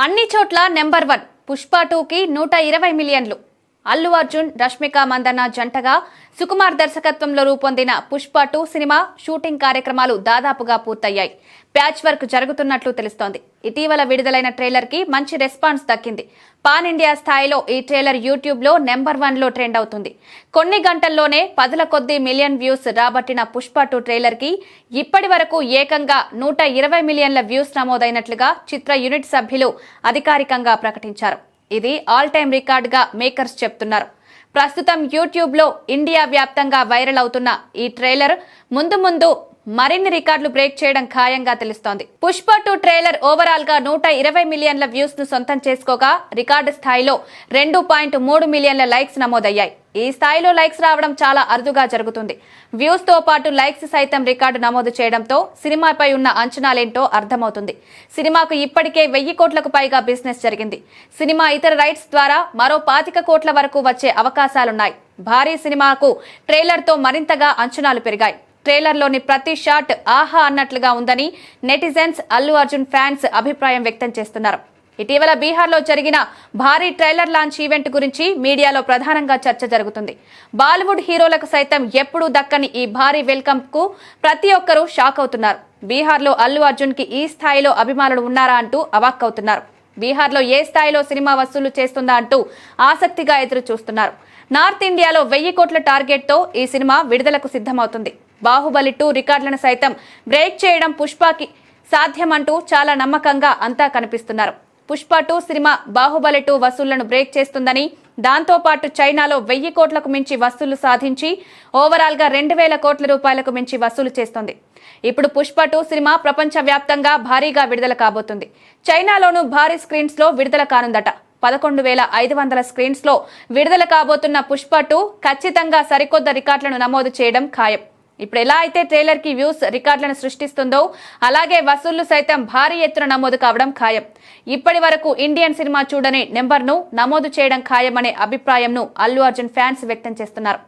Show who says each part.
Speaker 1: అన్ని చోట్ల నెంబర్ 1 పుష్ప 2కి 120 మిలియన్లు. అల్లు అర్జున్, రష్మిక మందన్న జంటగా సుకుమార్ దర్శకత్వంలో రూపొందిన పుష్ప 2 సినిమా షూటింగ్ కార్యక్రమాలు దాదాపుగా పూర్తయ్యాయి. ప్యాచ్ వర్క్ జరుగుతున్నట్లు తెలుస్తోంది. ఇటీవల విడుదలైన ట్రైలర్ కి మంచి రెస్పాన్స్ దక్కింది. పాన్ ఇండియా స్థాయిలో ఈ ట్రైలర్ యూట్యూబ్ లో నెంబర్ 1 లో ట్రెండ్ అవుతుంది. కొన్ని గంటల్లోనే పదుల కొద్ది మిలియన్ వ్యూస్ రాబట్టిన పుష్ప 2 ట్రైలర్ కి ఇప్పటి వరకు ఏకంగా 120 మిలియన్ల వ్యూస్ నమోదైనట్లుగా చిత్ర యూనిట్ సభ్యులు అధికారికంగా ప్రకటించారు. ఇది ఆల్ టైమ్ రికార్డ్ గా మేకర్స్ చెప్తున్నారు. ప్రస్తుతం యూట్యూబ్ లో ఇండియా వ్యాప్తంగా వైరల్ అవుతున్న ఈ ట్రైలర్ ముందు మరిన్ని రికార్డులు బ్రేక్ చేయడం ఖాయంగా తెలుస్తోంది. పుష్ప 2 ట్రైలర్ ఓవరాల్ గా 120 మిలియన్ల వ్యూస్ ను సొంతం చేసుకోగా రికార్డు స్థాయిలో 2.3 మిలియన్ల లైక్స్ నమోదయ్యాయి. ఈ స్థాయిలో లైక్స్ రావడం చాలా అరుదుగా జరుగుతుంది. వ్యూస్ తో పాటు లైక్స్ సైతం రికార్డు నమోదు చేయడంతో సినిమాపై ఉన్న అంచనాలేంటో అర్థమవుతుంది. సినిమాకు ఇప్పటికే 1000 కోట్లకు పైగా బిజినెస్ జరిగింది. సినిమా ఇతర రైట్స్ ద్వారా మరో 25 కోట్ల వరకు వచ్చే అవకాశాలున్నాయి. భారీ సినిమాకు ట్రైలర్ తో మరింతగా అంచనాలు పెరిగాయి. ట్రైలర్లోని ప్రతి షాట్ ఆహా అన్నట్లుగా ఉందని నెటిజన్స్, అల్లు అర్జున్ ఫ్యాన్స్ అభిప్రాయం వ్యక్తం చేస్తున్నారు. ఇటీవల బీహార్లో జరిగిన భారీ ట్రైలర్ లాంచ్ ఈవెంట్ గురించి మీడియాలో ప్రధానంగా చర్చ జరుగుతుంది. బాలీవుడ్ హీరోలకు సైతం ఎప్పుడూ దక్కని ఈ భారీ వెల్కమ్ కు ప్రతి ఒక్కరూ షాక్ అవుతున్నారు. బీహార్లో అల్లు అర్జున్ కి ఈ స్థాయిలో అభిమానులు ఉన్నారా అంటూ అవాక్కవుతున్నారు. బీహార్లో ఏ స్థాయిలో సినిమా వసూలు చేస్తుందా అంటూ ఆసక్తిగా ఎదురు చూస్తున్నారు. నార్త్ ఇండియాలో 1000 కోట్ల టార్గెట్ తో ఈ సినిమా విడుదలకు సిద్ధమవుతుంది. బాహుబలి 2 రికార్డులను సైతం బ్రేక్ చేయడం పుష్పకి సాధ్యమంటూ చాలా నమ్మకంగా అంతా కనిపిస్తున్నారు. పుష్ప 2 సినిమా బాహుబలి 2 వసూళ్లను బ్రేక్ చేస్తుందని, దాంతో పాటు చైనాలో 1000 కోట్లకు మించి వసూళ్లు సాధించి ఓవరాల్ గా 2000 కోట్ల రూపాయలకు మించి వసూలు చేస్తోంది. ఇప్పుడు పుష్ప 2 సినిమా ప్రపంచ వ్యాప్తంగా భారీగా విడుదల కాబోతుంది. చైనాలోనూ భారీ స్క్రీన్స్ లో విడుదల కానుందట. 11,500 స్క్రీన్స్ లో విడుదల కాబోతున్న పుష్ప 2 ఖచ్చితంగా సరికొత్త రికార్డులను నమోదు చేయడం ఖాయం. ఇప్పుడు ఎలా అయితే ట్రైలర్ కి వ్యూస్ రికార్డులను సృష్టిస్తుందో అలాగే వసూళ్లు సైతం భారీ ఎత్తున నమోదు కావడం ఖాయం. ఇప్పటి వరకు ఇండియన్ సినిమా చూడని నెంబర్ను నమోదు చేయడం ఖాయమనే అభిప్రాయంను అల్లు అర్జున్ ఫ్యాన్స్ వ్యక్తం చేస్తున్నారు.